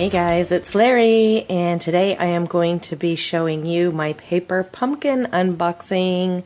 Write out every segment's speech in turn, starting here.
Hey guys, it's Larry, and today I am going to be showing you my paper pumpkin unboxing.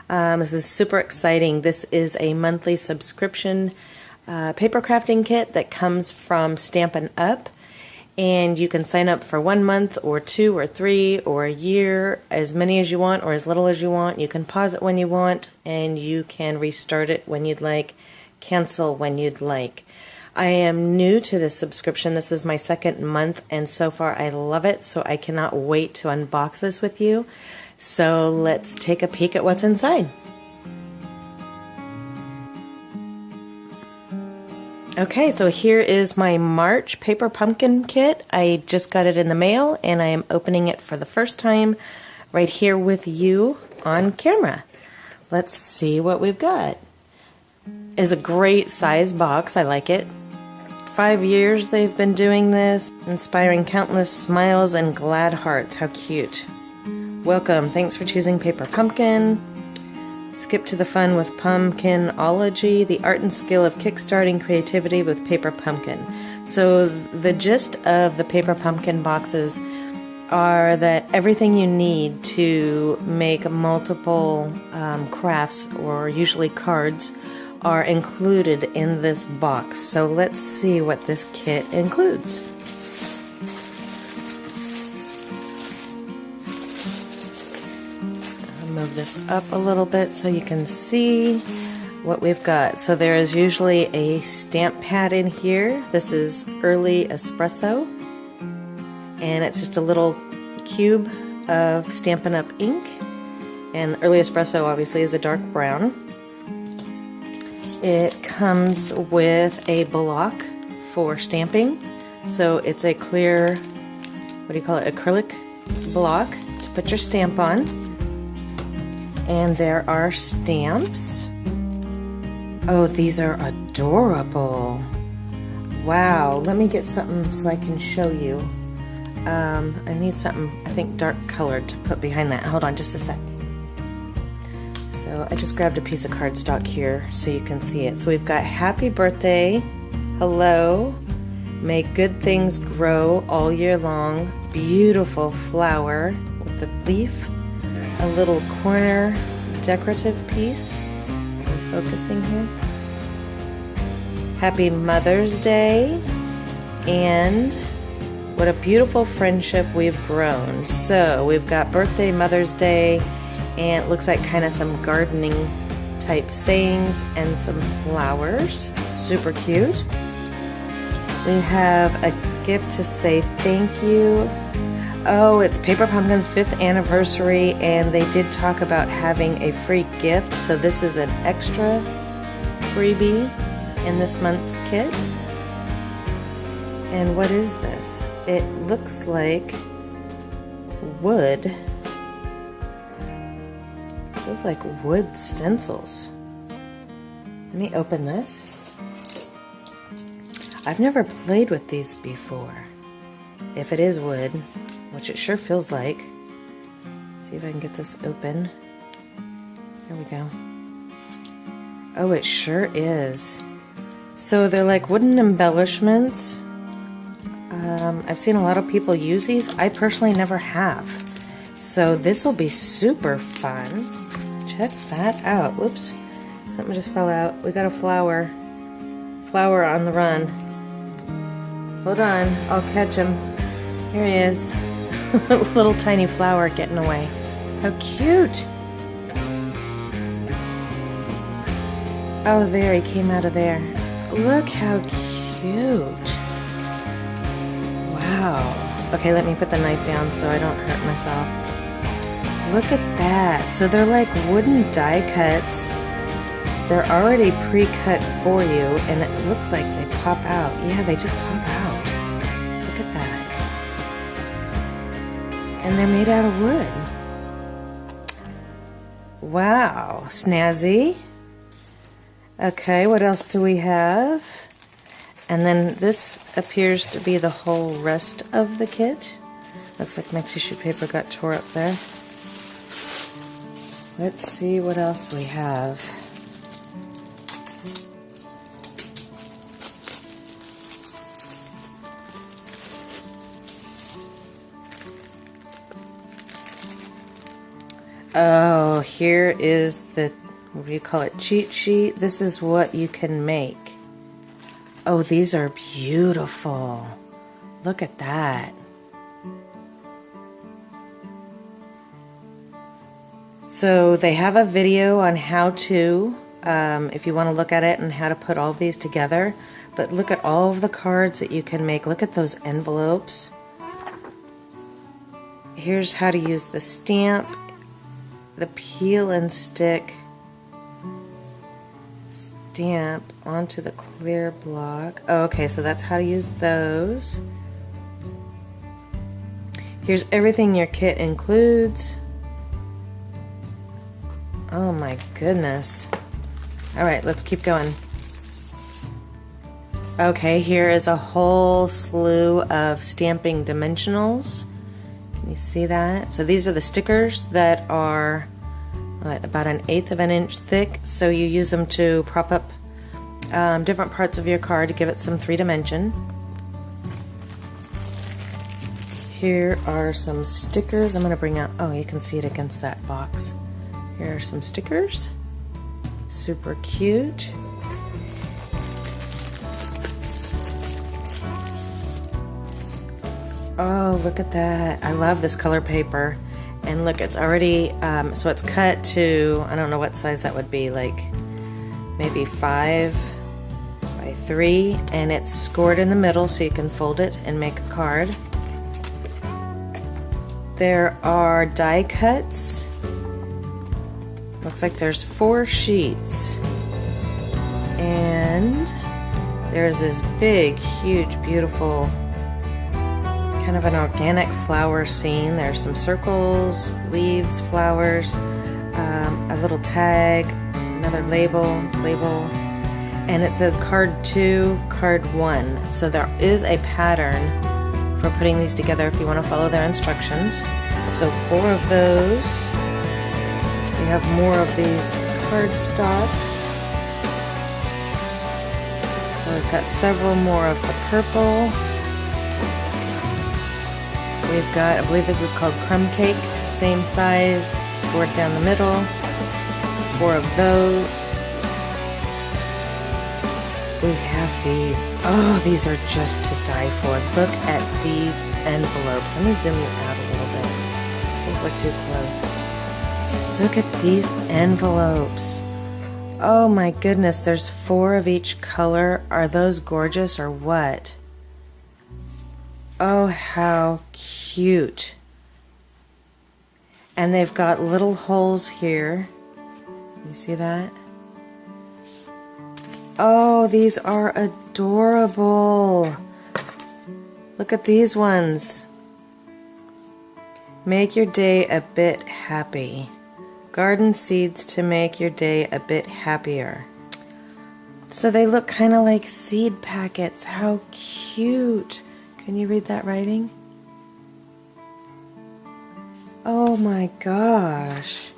This is super exciting. This is a monthly subscription paper crafting kit that comes from Stampin Up, and you can sign up for 1 month or 2 or 3 or a year, as many as you want or as little as you want. You can pause it when you want, and you can restart it when you'd like, cancel when you'd like. I am new to this subscription. This is my 2nd month, and so far I love it, so I cannot wait to unbox this with you. So let's take a peek at what's inside. Okay, so here is my March paper pumpkin kit. I just got it in the mail, and I am opening it for the first time right here with you on camera. Let's see what we've got. It's a great size box. I like it. 5 years they've been doing this, inspiring countless smiles and glad hearts. How cute. Welcome. Thanks for choosing Paper Pumpkin. Skip to the fun with Pumpkinology, the art and skill of kickstarting creativity with Paper Pumpkin. So the gist of the Paper Pumpkin boxes are that everything you need to make multiple crafts, or usually cards, are included in this box. So let's see what this kit includes. I'll move this up a little bit so you can see what we've got. So there is usually a stamp pad in here. This is Early Espresso, and it's just a little cube of Stampin' Up ink, and Early Espresso obviously is a dark brown. It comes with a block for stamping, so it's a clear, what do you call it, acrylic block to put your stamp on. And there are stamps. Oh, these are adorable. Wow, let me get something so I can show you. I need something, I think, dark colored to put behind that. Hold on just a sec. So I just grabbed a piece of cardstock here so you can see it. So we've got happy birthday, hello, may good things grow all year long, beautiful flower with a leaf, a little corner decorative piece. I'm focusing here. Happy Mother's Day, and what a beautiful friendship we've grown. So we've got birthday, Mother's Day, and it looks like kind of some gardening type sayings and some flowers. Super cute. We have a gift to say thank you. Oh, it's Paper Pumpkin's 5th anniversary, and they did talk about having a free gift, so this is an extra freebie in this month's kit. And what is this? It looks like wood. Feels like wood stencils. Let me open this. I've never played with these before. If it is wood, which it sure feels like. Let's see if I can get this open. There we go. Oh, it sure is. So they're like wooden embellishments. I've seen a lot of people use these. I personally never have. So this will be super fun. Check that out. Whoops. Something just fell out. We got a flower. Flower on the run. Hold on. I'll catch him. Here he is. Little tiny flower getting away. How cute. Oh, there. He came out of there. Look how cute. Wow. Okay, let me put the knife down so I don't hurt myself. Look at that. So they're like wooden die cuts. They're already pre-cut for you, and it looks like they pop out. Yeah, they just pop out. Look at that. And they're made out of wood. Wow. Snazzy. Okay, what else do we have? And then this appears to be the whole rest of the kit. Looks like my tissue paper got tore up there. Let's see what else we have. Oh, here is the, what do you call it, cheat sheet. This is what you can make. Oh, these are beautiful. Look at that. So they have a video on how to, if you want to look at it, and how to put all of these together. But look at all of the cards that you can make. Look at those envelopes. Here's how to use the stamp, the peel and stick stamp onto the clear block. Oh, okay, so that's how to use those. Here's everything your kit includes. Oh my goodness. All right, let's keep going. Okay, here is a whole slew of Stampin Dimensionals. Can you see that? So these are the stickers that are about 1/8 of an inch thick. So you use them to prop up different parts of your card to give it some 3 dimension. Here are some stickers. I'm going to bring out, oh, you can see it against that box. Here are some stickers. Super cute. Oh, look at that. I love this color paper. And look, it's already, so it's cut to, I don't know what size that would be, like maybe 5 by 3. And it's scored in the middle so you can fold it and make a card. There are die cuts. Looks like there's 4 sheets. And there's this big, huge, beautiful, kind of an organic flower scene. There's some circles, leaves, flowers, a little tag, another label, and it says card 2, card 1. So there is a pattern for putting these together if you want to follow their instructions. So 4 of those. We have more of these cardstocks. So we've got several more of the purple. We've got, I believe this is called crumb cake, same size, scored down the middle. 4 of those. We have these. Oh, these are just to die for. Look at these envelopes. Let me zoom you out a little bit. I think we're too close. Look at these envelopes. Oh my goodness, there's 4 of each color. Are those gorgeous or what? Oh, how cute. And they've got little holes here. You see that? Oh, these are adorable. Look at these ones. Make your day a bit happy. Garden seeds to make your day a bit happier. So they look kind of like seed packets. How cute. Can you read that writing? Oh my gosh.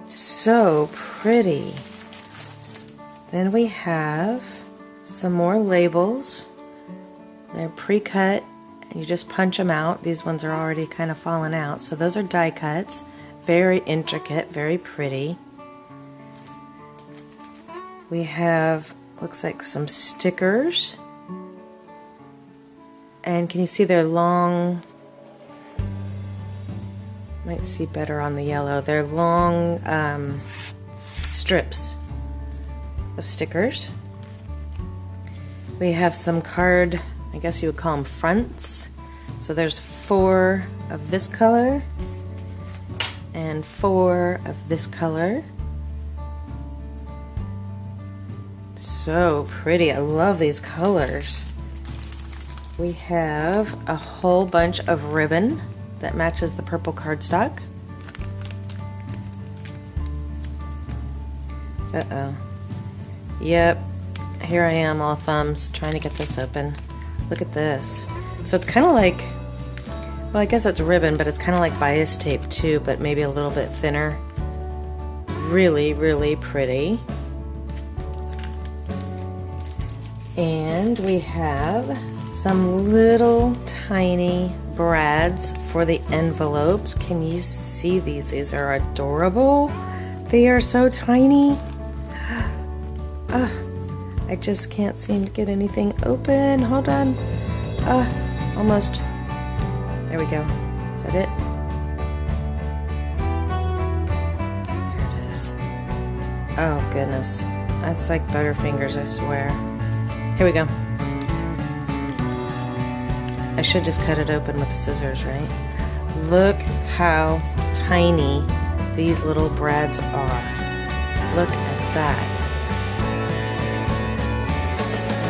So pretty. Then we have some more labels. They're pre-cut. You just punch them out. These ones are already kind of fallen out. So those are die cuts. Very intricate, very pretty. We have, looks like some stickers. And can you see they're long? Might see better on the yellow. They're long strips of stickers. We have some card, I guess you would call them fronts. So there's 4 of this color and 4 of this color. So pretty. I love these colors. We have a whole bunch of ribbon that matches the purple cardstock. Uh-oh. Yep, here I am, all thumbs, trying to get this open. Look at this. So it's kind of like, well, I guess it's ribbon, but it's kind of like bias tape too, but maybe a little bit thinner. Really, really pretty. And we have some little tiny brads for the envelopes. Can you see these? These are adorable. They are so tiny. I just can't seem to get anything open. Hold on. Almost. There we go. Is that it? There it is. Oh, goodness. That's like Butterfingers, I swear. Here we go. I should just cut it open with the scissors, right? Look how tiny these little brads are. Look at that.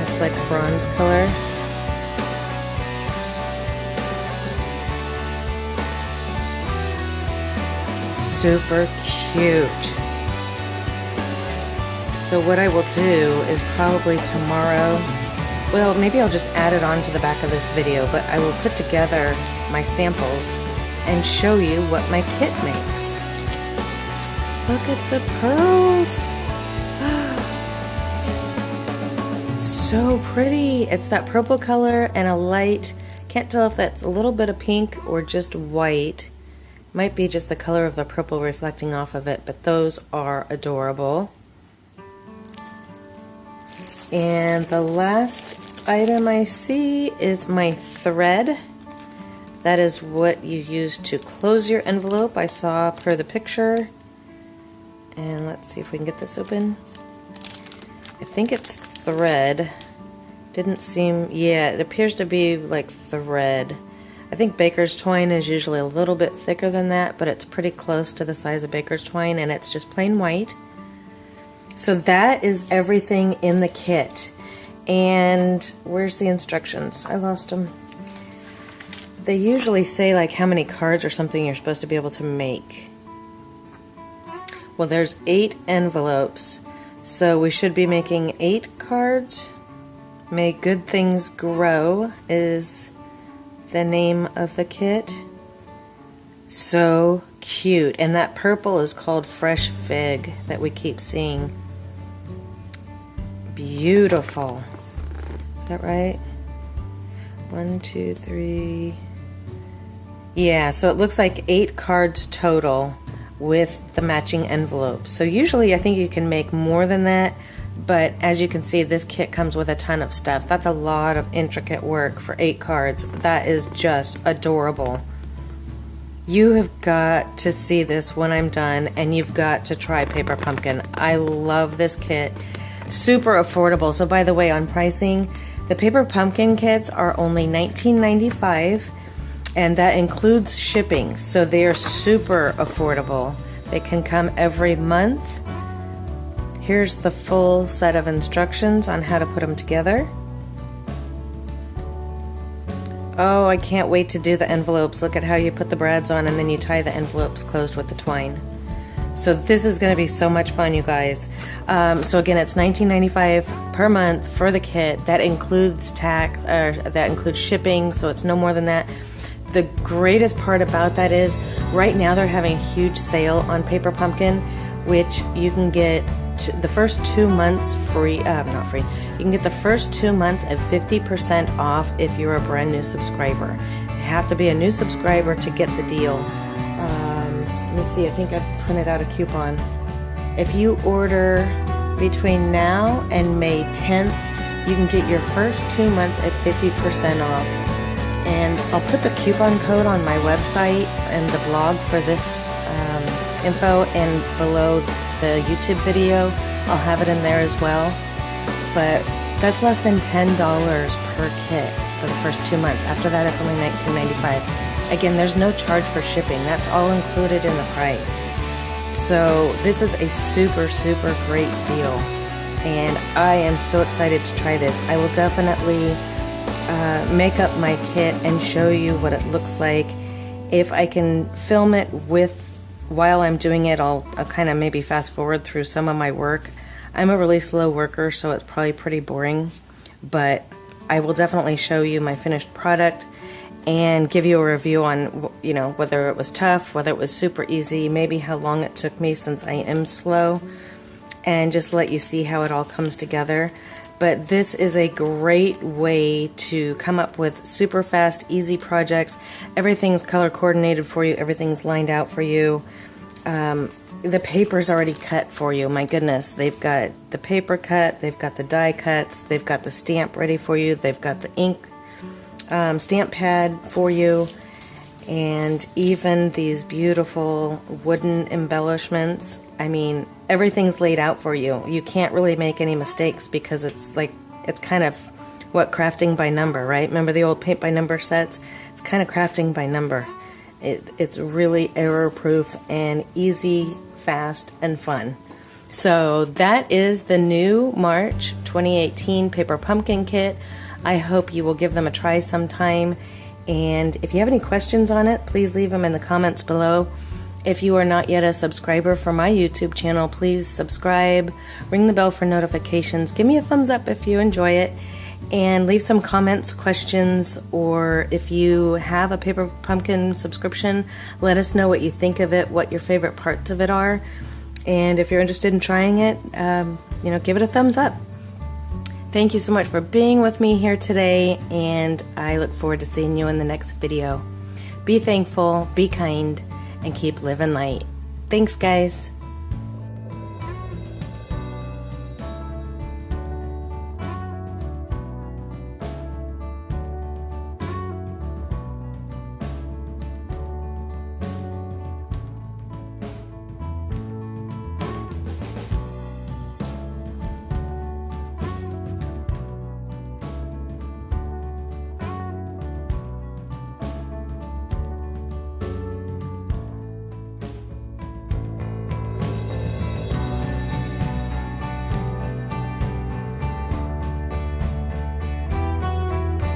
It's like bronze color. Super cute. So what I will do is probably tomorrow, well, maybe I'll just add it on to the back of this video, but I will put together my samples and show you what my kit makes. Look at the pearls. So pretty. It's that purple color and a light, can't tell if that's a little bit of pink or just white. Might be just the color of the purple reflecting off of it, but those are adorable. And the last item I see is my thread. That is what you use to close your envelope. I saw per the picture. And let's see if we can get this open. I think it's thread. Didn't seem, yeah, it appears to be like thread. I think baker's twine is usually a little bit thicker than that, but it's pretty close to the size of baker's twine, and it's just plain white. So that is everything in the kit. And where's the instructions? I lost them. They usually say like how many cards or something you're supposed to be able to make. Well, there's 8 envelopes, so we should be making 8 cards. May Good Things Grow is the name of the kit. So cute. And that purple is called Fresh Fig that we keep seeing. Beautiful. Is that right? 1, 2, 3. Yeah, so it looks like 8 cards total with the matching envelopes. So usually I think you can make more than that, but as you can see, this kit comes with a ton of stuff. That's a lot of intricate work for 8 cards. That is just adorable. You have got to see this when I'm done, and you've got to try Paper Pumpkin. I love this kit. Super affordable. So by the way, on pricing, the Paper Pumpkin kits are only $19.95, and that includes shipping. So they are super affordable. They can come every month. Here's the full set of instructions on how to put them together. Oh, I can't wait to do the envelopes. Look at how you put the brads on and then you tie the envelopes closed with the twine. So this is going to be so much fun, you guys. So again, it's $19.95 per month for the kit. That includes tax, or that includes shipping, so it's no more than that. The greatest part about that is right now they're having a huge sale on Paper Pumpkin, which you can get the first 2 months free, not free, you can get the first 2 months at 50% off if you're a brand new subscriber. You have to be a new subscriber to get the deal. Let me see, I think I've printed out a coupon. If you order between now and May 10th, you can get your first 2 months at 50% off. And I'll put the coupon code on my website and the blog for this info, and below the YouTube video I'll have it in there as well. But that's less than $10 per kit for the first 2 months. After that, it's only $19.95. Again, there's no charge for shipping. That's all included in the price. So this is a super, super great deal, and I am so excited to try this. I will definitely make up my kit and show you what it looks like. If I can film it while I'm doing it, I'll kind of maybe fast forward through some of my work. I'm a really slow worker, so it's probably pretty boring, but I will definitely show you my finished product and give you a review on, you know, whether it was tough, whether it was super easy, maybe how long it took me since I am slow, and just let you see how it all comes together. but this is a great way to come up with super fast, easy projects. Everything's color coordinated for you. Everything's lined out for you. The paper's already cut for you. My goodness, they've got the paper cut, they've got the die cuts, they've got the stamp ready for you, they've got the ink stamp pad for you, and even these beautiful wooden embellishments. I mean, everything's laid out for you. You can't really make any mistakes because it's kind of what crafting by number, right? Remember the old paint by number sets? It's kind of crafting by number. It's really error proof and easy, fast, and fun. So that is the new March 2018 Paper Pumpkin Kit. I hope you will give them a try sometime. And if you have any questions on it, please leave them in the comments below. If you are not yet a subscriber for my YouTube channel, please subscribe, ring the bell for notifications, give me a thumbs up if you enjoy it, and leave some comments, questions, or if you have a Paper Pumpkin subscription, let us know what you think of it, what your favorite parts of it are, and if you're interested in trying it, give it a thumbs up. Thank you so much for being with me here today, and I look forward to seeing you in the next video. Be thankful, be kind, and keep living light. Thanks, guys.